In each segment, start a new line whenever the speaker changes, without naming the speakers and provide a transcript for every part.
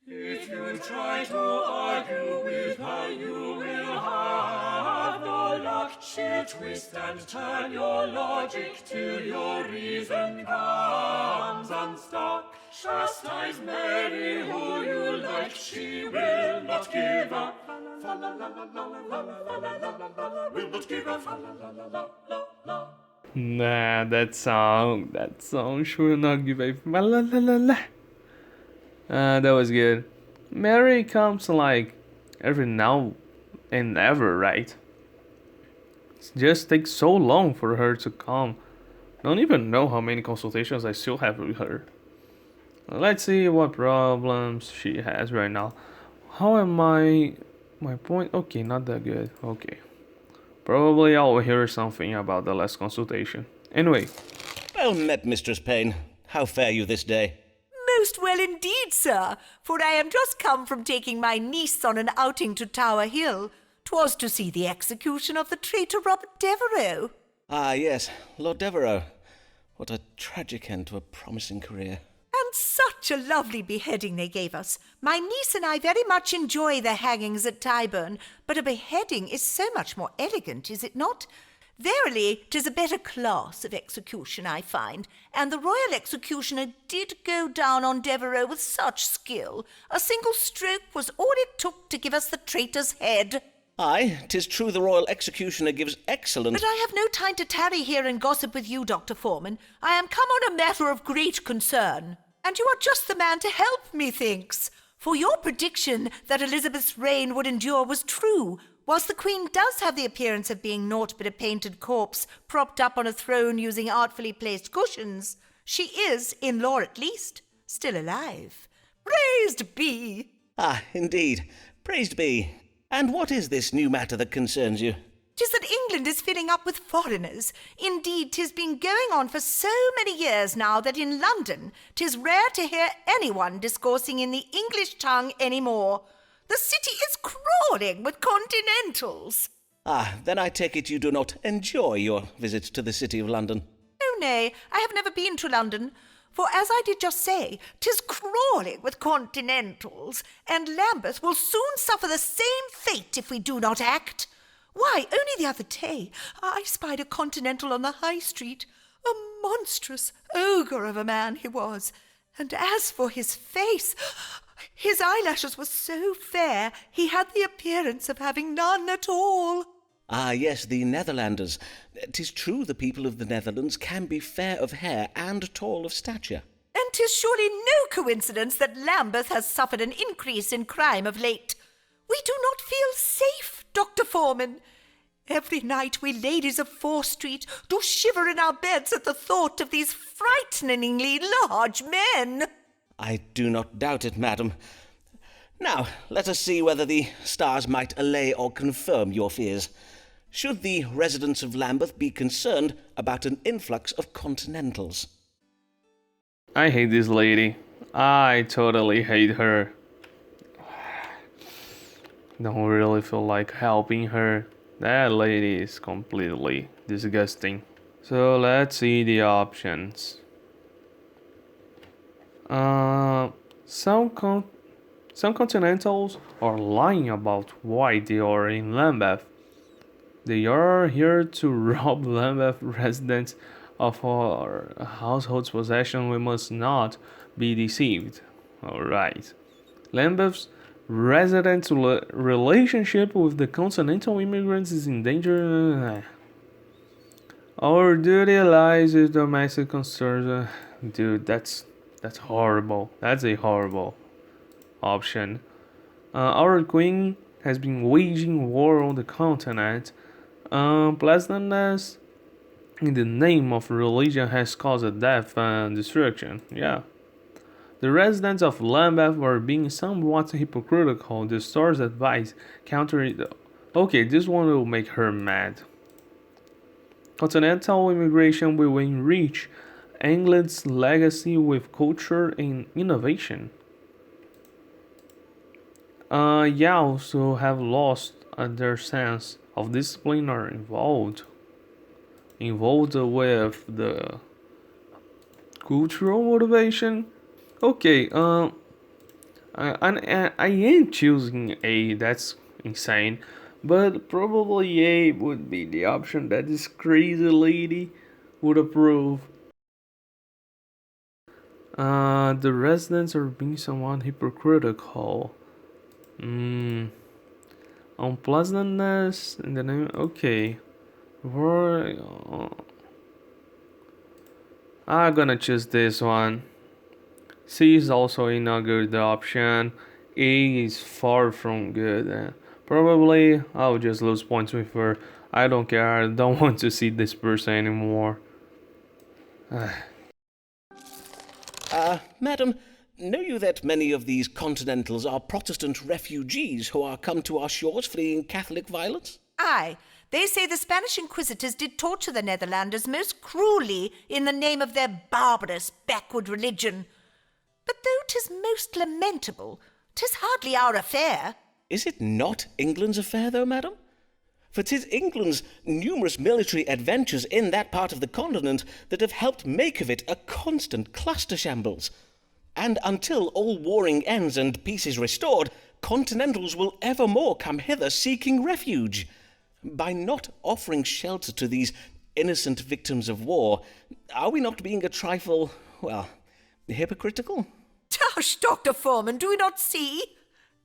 If you try to argue with her, you will have no luck. She'll twist and turn your logic till your reason comes unstuck. Chastise Mary who you like, she will not give up. Will not give up.
Nah, that song should not give a la la la la. That was good. Mary comes like every now and ever, right? It just takes so long for her to come. Don't even know how many consultations I still have with her. Let's see what problems she has right now. How am I? My point? Okay, not that good. Okay. Probably I'll hear something about the last consultation. Anyway,
Well met, Mistress Payne. How fare you this day?
Most well indeed, sir, for I am just come from taking my niece on an outing to Tower Hill. 'Twas to see the execution of the traitor Robert Devereux.
Ah, yes, Lord Devereux. What a tragic end to a promising career.
And such a lovely beheading they gave us. My niece and I very much enjoy the hangings at Tyburn, but a beheading is so much more elegant, is it not? Verily, 'tis a better class of execution, I find, and the royal executioner did go down on Devereux with such skill. A single stroke was all it took to give us the traitor's head.
Aye, 'tis true the royal executioner gives excellent...
But I have no time to tarry here and gossip with you, Dr. Foreman. I am come on a matter of great concern, and you are just the man to help, methinks. For your prediction that Elizabeth's reign would endure was true. Whilst the Queen does have the appearance of being naught but a painted corpse propped up on a throne using artfully placed cushions, she is, in law at least, still alive. Praised be!
Ah, indeed. Praised be. And what is this new matter that concerns you?
'Tis that England is filling up with foreigners. Indeed, 'tis been going on for so many years now that in London 'tis rare to hear anyone discoursing in the English tongue any more. The city is crawling with continentals.
Ah, then I take it you do not enjoy your visit to the city of London.
Oh, nay, I have never been to London. For as I did just say, 'tis crawling with continentals, and Lambeth will soon suffer the same fate if we do not act. Why, only the other day I spied a continental on the high street. A monstrous ogre of a man he was. And as for his face, his eyelashes were so fair he had the appearance of having none at all.
Ah, yes, the Netherlanders. 'Tis true the people of the Netherlands can be fair of hair and tall of stature.
And 'tis surely no coincidence that Lambeth has suffered an increase in crime of late. We do not feel safe, Dr. Foreman. Every night we ladies of Fore Street do shiver in our beds at the thought of these frighteningly large men.
I do not doubt it, madam. Now, let us see whether the stars might allay or confirm your fears. Should the residents of Lambeth be concerned about an influx of continentals?
I hate this lady. I totally hate her. Don't really feel like helping her. That lady is completely disgusting. So let's see the options. Some continentals are lying about why they are in Lambeth. They are here to rob Lambeth residents of our household's possession. We must not be deceived. Alright. Lambeth's residents' relationship with the continental immigrants is in danger. Our duty lies with domestic concerns. Dude, that's horrible. That's a horrible option. Our queen has been waging war on the continent. Pleasantness in the name of religion has caused death and destruction. Yeah. The residents of Lambeth were being somewhat hypocritical. The star's advice counter. Okay, this one will make her mad. Continental immigration will enrich England's legacy with culture and innovation. Also have lost their sense of discipline or involved with the cultural motivation. Okay, I am choosing A. That's insane, but probably A would be the option that this crazy lady would approve. The residents are being somewhat hypocritical. Hmm. Unpleasantness in the name. Okay. We're, I'm gonna choose this one. C is also a not good option. A is far from good. Probably I'll just lose points with her. I don't care. I don't want to see this person anymore.
Madam, know you that many of these Continentals are Protestant refugees who are come to our shores fleeing Catholic violence?
Aye, they say the Spanish Inquisitors did torture the Netherlanders most cruelly in the name of their barbarous backward religion. But though 'tis most lamentable, 'tis hardly our affair.
Is it not England's affair, though, madam? For 'tis England's numerous military adventures in that part of the continent that have helped make of it a constant cluster shambles. And until all warring ends and peace is restored, Continentals will evermore come hither seeking refuge. By not offering shelter to these innocent victims of war, are we not being a trifle, well, hypocritical?
Tush, Dr. Foreman, do we not see?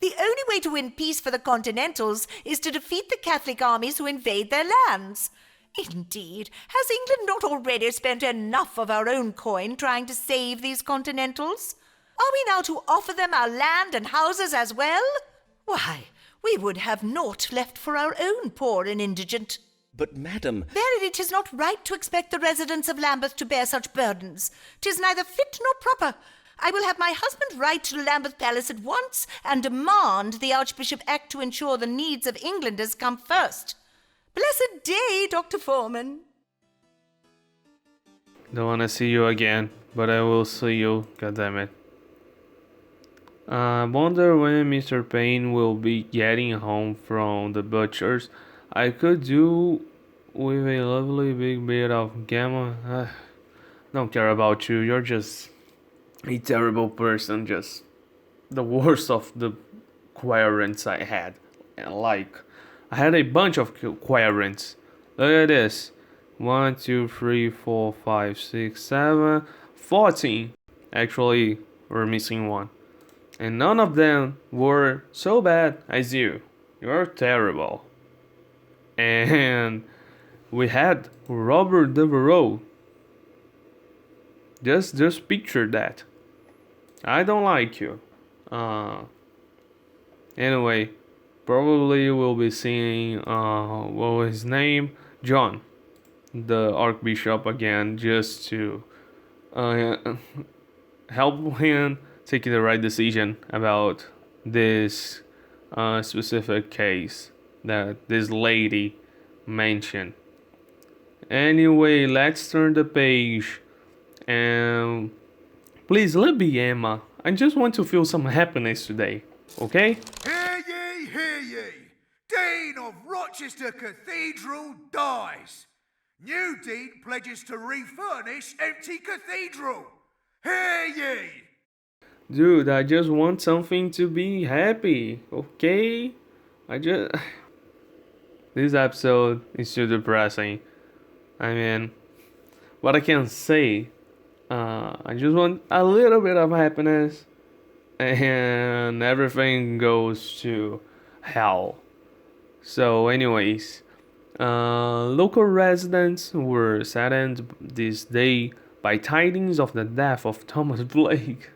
The only way to win peace for the Continentals is to defeat the Catholic armies who invade their lands. Indeed, has England not already spent enough of our own coin trying to save these Continentals? Are we now to offer them our land and houses as well? Why, we would have naught left for our own poor and indigent.
But, madam...
Verily, 'tis not right to expect the residents of Lambeth to bear such burdens. 'Tis neither fit nor proper. I will have my husband ride to Lambeth Palace at once and demand the Archbishop act to ensure the needs of Englanders come first. Blessed day, Dr. Foreman.
Don't wanna see you again, but I will see you, goddammit. I wonder when Mr. Payne will be getting home from the butcher's. I could do with a lovely big bit of gamma. Don't care about you, you're just a terrible person, just the worst of the querents I had. And like, I had a bunch of querents. Look at this. 1, 2, 3, 4, 5, 6, 7, 14. Actually, we're missing one. And none of them were so bad as you. You're terrible. And we had Robert Devereaux. Just picture that. I don't like you. Anyway, probably we'll be seeing what was his name? John, the Archbishop again, just to help him take the right decision about this specific case that this lady mentioned. Anyway, let's turn the page and please let be Emma. I just want to feel some happiness today, okay?
Hear ye, hear ye! Dean of Rochester Cathedral dies. New Dean pledges to refurnish empty cathedral. Hear ye!
Dude, I just want something to be happy, okay? This episode is too depressing. I mean, what I can say, I just want a little bit of happiness, and everything goes to hell. So, anyways, local residents were saddened this day by tidings of the death of Thomas Blake,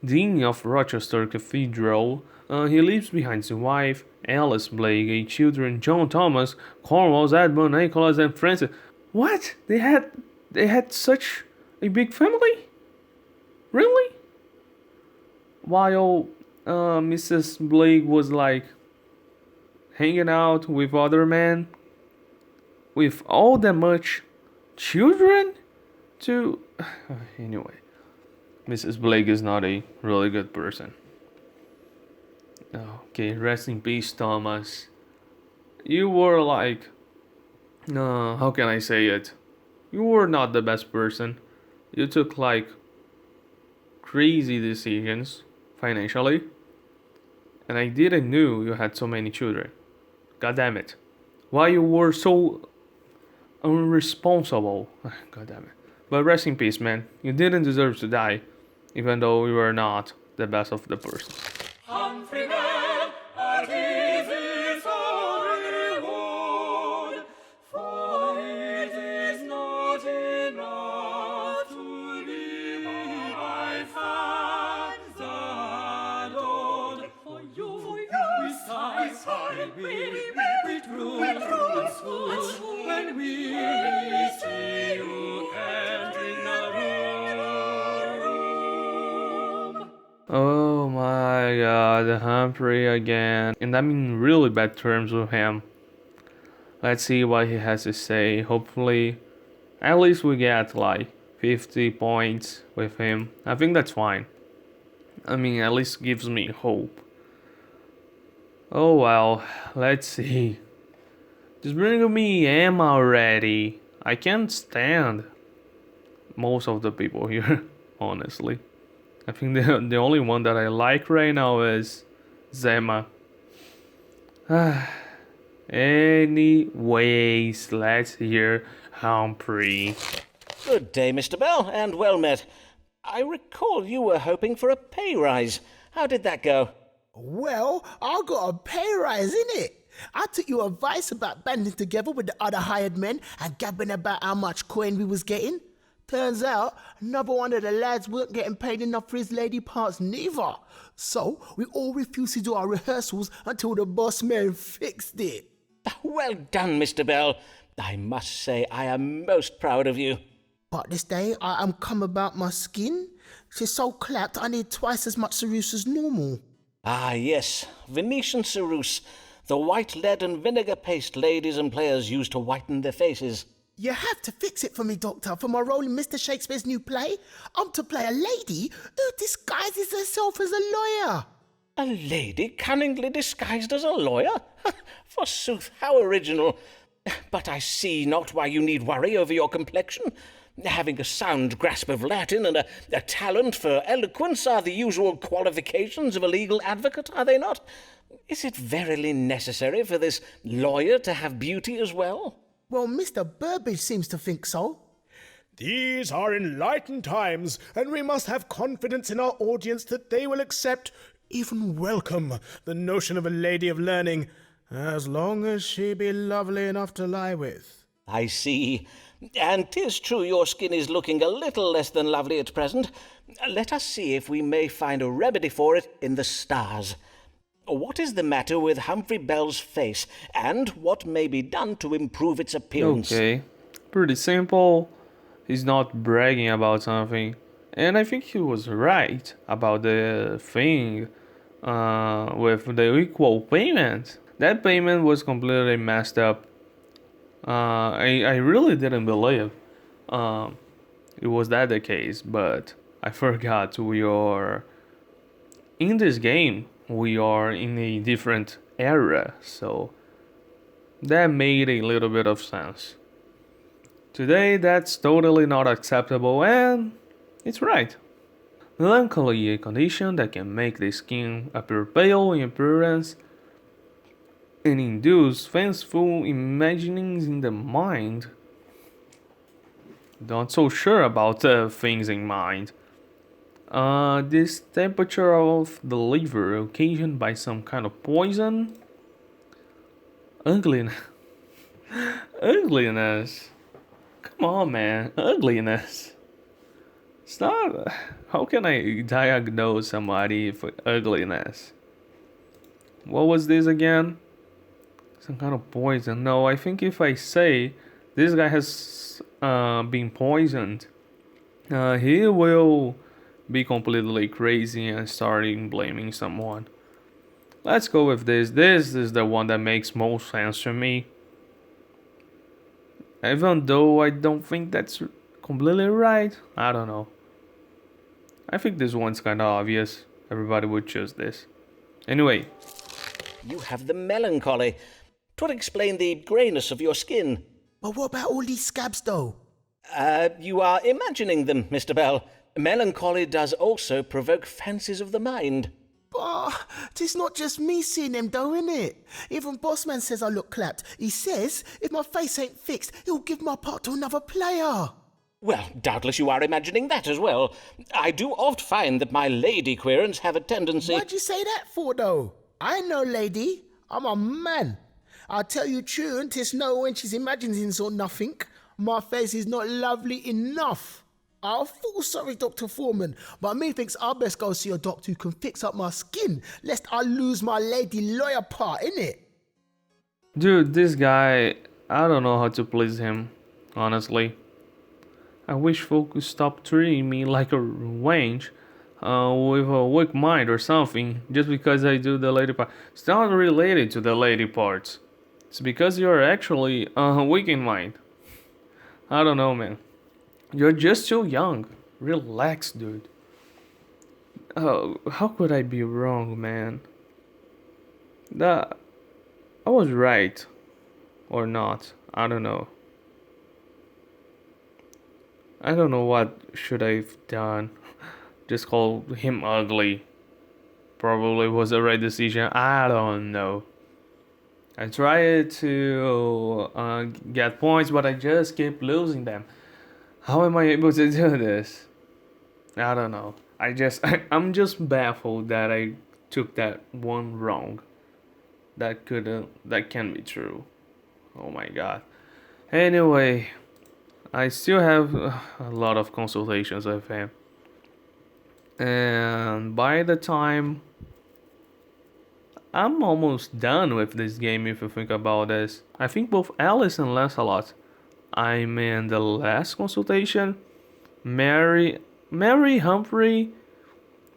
Dean of Rochester Cathedral. He leaves behind his wife, Alice Blake, 8 children, John Thomas, Cornwallis, Edmund, Nicholas, and Francis. What? They had such a big family? Really? While Mrs. Blake was like hanging out with other men with all that much children to anyway, Mrs. Blake is not a really good person. Okay, rest in peace, Thomas. You were like, how can I say it? You were not the best person. You took like crazy decisions financially. And I didn't know you had so many children. God damn it. Why you were so unresponsible. God damn it. But rest in peace, man. You didn't deserve to die, even though you were not the best of the person.
Humphrey Bell, at ease is our reward, for it is not enough to be my fans adored. For you we sigh, we true and swoon, when we see you entering the room.
Oh my god, Humphrey again. And I'm in really bad terms with him. Let's see what he has to say. Hopefully, at least we get like 50 points with him. I think that's fine. I mean, at least gives me hope. Oh well, let's see. Just bring me Emma already. I can't stand most of the people here, honestly. I think the only one that I like right now is Zema. Anyways, let's hear Humphrey.
Good day, Mr. Bell, and well met. I recall you were hoping for a pay rise. How did that go?
Well, I got a pay rise, innit? I took your advice about banding together with the other hired men and gabbing about how much coin we was getting. Turns out, another one of the lads weren't getting paid enough for his lady parts neither. So, we all refused to do our rehearsals until the boss man fixed it.
Well done, Mr. Bell. I must say I am most proud of you.
But this day, I am come about my skin. She's so clapped, I need twice as much ceruse as normal.
Ah, yes, Venetian ceruse, the white lead and vinegar paste ladies and players use to whiten their faces.
You have to fix it for me, Doctor, for my role in Mr. Shakespeare's new play. I'm to play a lady who disguises herself as a lawyer.
A lady cunningly disguised as a lawyer? Forsooth, how original. But I see not why you need worry over your complexion. Having a sound grasp of Latin and a talent for eloquence are the usual qualifications of a legal advocate, are they not? Is it verily necessary for this lawyer to have beauty as well?
Well, Mr. Burbage seems to think so.
These are enlightened times, and we must have confidence in our audience that they will accept, even welcome, the notion of a lady of learning, as long as she be lovely enough to lie with.
I see. And 'tis true your skin is looking a little less than lovely at present. Let us see if we may find a remedy for it in the stars. What is the matter with Humphrey Bell's face, and what may be done to improve its appearance?
Okay, pretty simple. He's not bragging about something. And I think he was right about the thing with the equal payment. That payment was completely messed up. I really didn't believe it was that the case, but I forgot we are in this game. We are in a different era, so that made a little bit of sense. Today, that's totally not acceptable, and it's right. Melancholy, a condition that can make the skin appear pale in appearance and induce fanciful imaginings in the mind. Not so sure about things in mind. This temperature of the liver occasioned by some kind of poison. Ugliness. Ugliness. Come on, man. Ugliness. Stop. How can I diagnose somebody for ugliness? What was this again? Some kind of poison. No, I think if I say this guy has been poisoned, he will be completely crazy and starting blaming someone. Let's go with this. This is the one that makes most sense to me. Even though I don't think that's completely right. I don't know. I think this one's kind of obvious. Everybody would choose this. Anyway.
You have the melancholy. 'Twould explain the greyness of your skin.
But what about all these scabs, though?
You are imagining them, Mr. Bell. Melancholy does also provoke fancies of the mind.
But it's not just me seeing them though, innit? Even Bossman says I look clapped. He says if my face ain't fixed, he'll give my part to another player.
Well, doubtless you are imagining that as well. I do oft find that my lady querents have a tendency...
Why'd you say that for, though? I ain't no lady. I'm a man. I'll tell you true, and 'tis no when she's imagining or nothing. My face is not lovely enough. I'll feel sorry, Dr. Foreman, but me thinks I best go see a doctor who can fix up my skin, lest I lose my lady lawyer part, innit?
Dude, this guy, I don't know how to please him, honestly. I wish folk could stop treating me like a wench with a weak mind or something, just because I do the lady part. It's not related to the lady parts. It's because you're actually weak in mind. I don't know, man. You're just too young. Relax, dude. Oh, how could I be wrong, man? I was right. Or not. I don't know. I don't know what should I've done. Just call him ugly. Probably was the right decision. I don't know. I tried to get points, but I just keep losing them. How am I able to do this? I don't know. I'm just baffled that I took that one wrong. That can't be true. Oh my god. Anyway, I still have a lot of consultations with him. And by the time I'm almost done with this game, if you think about this. I think both Alice and Lancelot, I'm in the last consultation. Mary, Humphrey,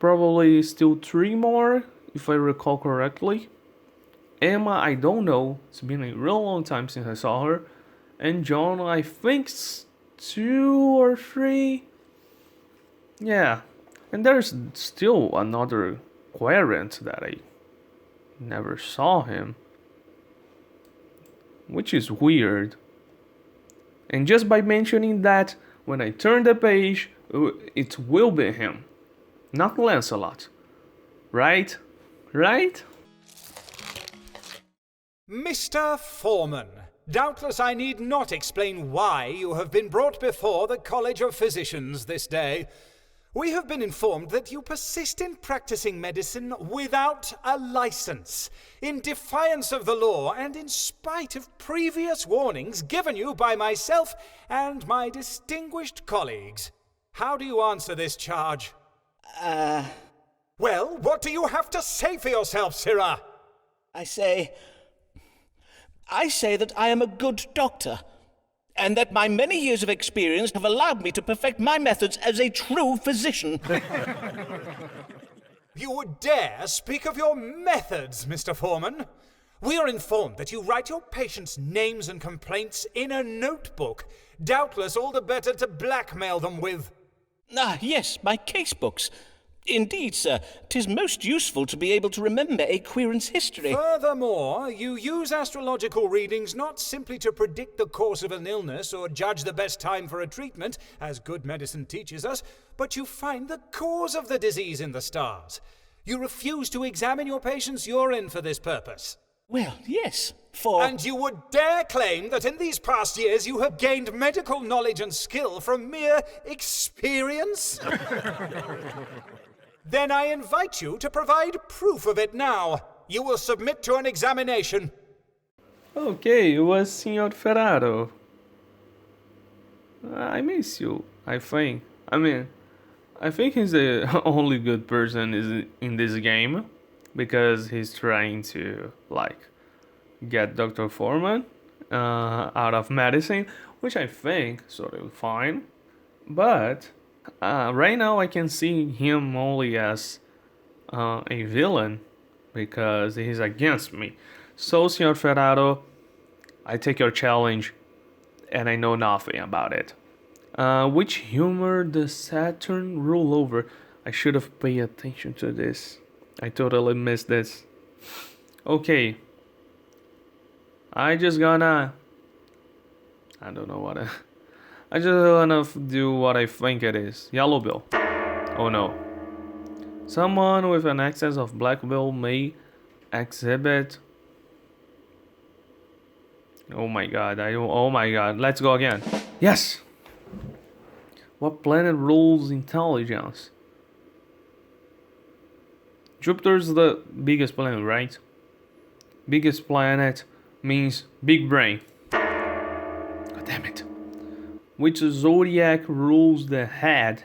probably still 3 more, if I recall correctly. Emma, I don't know. It's been a real long time since I saw her. And John, I think 2 or 3. Yeah. And there's still another querent that I never saw him. Which is weird. And just by mentioning that, when I turn the page, it will be him. Not Lancelot. Right? Right?
Mr. Foreman, doubtless I need not explain why you have been brought before the College of Physicians this day. We have been informed that you persist in practicing medicine without a license, in defiance of the law and in spite of previous warnings given you by myself and my distinguished colleagues. How do you answer this charge? Well, what do you have to say for yourself, Sirrah?
I say that I am a good doctor, and that my many years of experience have allowed me to perfect my methods as a true physician.
You would dare speak of your methods, Mr. Foreman? We are informed that you write your patients' names and complaints in a notebook, doubtless all the better to blackmail them with.
Ah, yes, my case books. Indeed, sir, 'tis most useful to be able to remember a querent's history.
Furthermore, you use astrological readings not simply to predict the course of an illness or judge the best time for a treatment, as good medicine teaches us, but you find the cause of the disease in the stars. You refuse to examine your patient's urine for this purpose.
Well, yes,
And you would dare claim that in these past years you have gained medical knowledge and skill from mere experience? Then I invite you to provide proof of it now. You will submit to an examination.
Okay, it was Signor Ferraro. I miss you, I think. I think he's the only good person in this game. Because he's trying to, get Dr. Foreman out of medicine. Which I think sort of fine. But right now I can see him only as a villain. Because he's against me. So, Signor Ferraro, I take your challenge. And I know nothing about it. Which humor does Saturn rule over? I should have paid attention to this. I totally missed this. Okay. I just don't know what I just wanna do what I think it is. Yellow Bill. Oh no. Someone with an excess of black will may exhibit. Oh my god, oh my god, let's go again. Yes! What planet rules intelligence? Jupiter's the biggest planet, right? Biggest planet means big brain. God damn it. Which zodiac rules the head?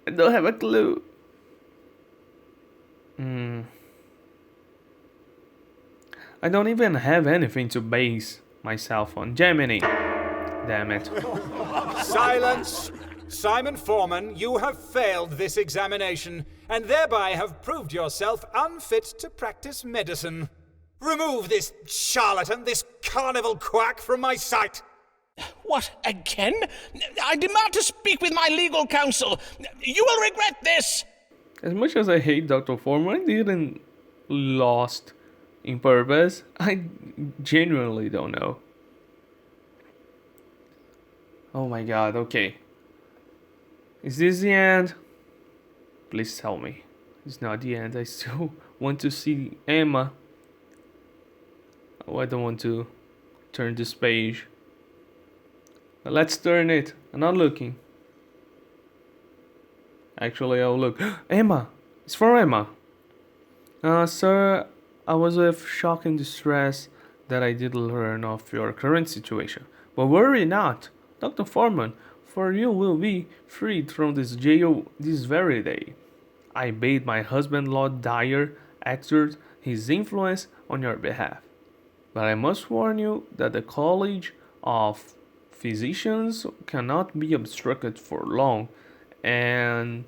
I don't have a clue. I don't even have anything to base myself on. Gemini. Damn it.
Silence! Simon Foreman, you have failed this examination, and thereby have proved yourself unfit to practice medicine. Remove this charlatan, this carnival quack from my sight!
What, again? I demand to speak with my legal counsel. You will regret this!
As much as I hate Dr. Foreman, I didn't lost in purpose. I genuinely don't know. Oh my god, okay. Is this the end? Please tell me. It's not the end. I still want to see Emma. Oh, I don't want to turn this page. But let's turn it. I'm not looking. Actually, I'll look. Emma! It's for Emma. Sir, I was with shock and distress that I did learn of your current situation. But worry not, Dr. Foreman, for you will be freed from this jail this very day. I bade my husband Lord Dyer exert his influence on your behalf. But I must warn you that the College of Physicians cannot be obstructed for long, and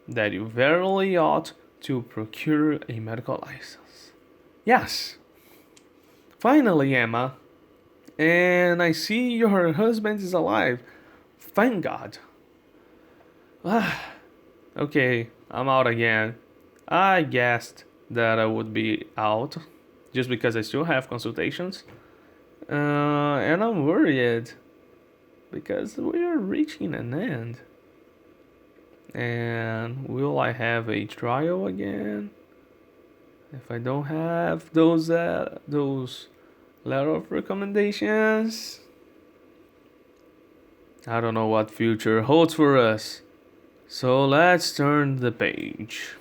that you verily ought to procure a medical license. Yes, finally, Emma. And I see your husband is alive. Thank God. Okay, I'm out again. I guessed that I would be out just because I still have consultations. And I'm worried because we are reaching an end. And will I have a trial again? If I don't have those letter of recommendations, I don't know what future holds for us. So let's turn the page.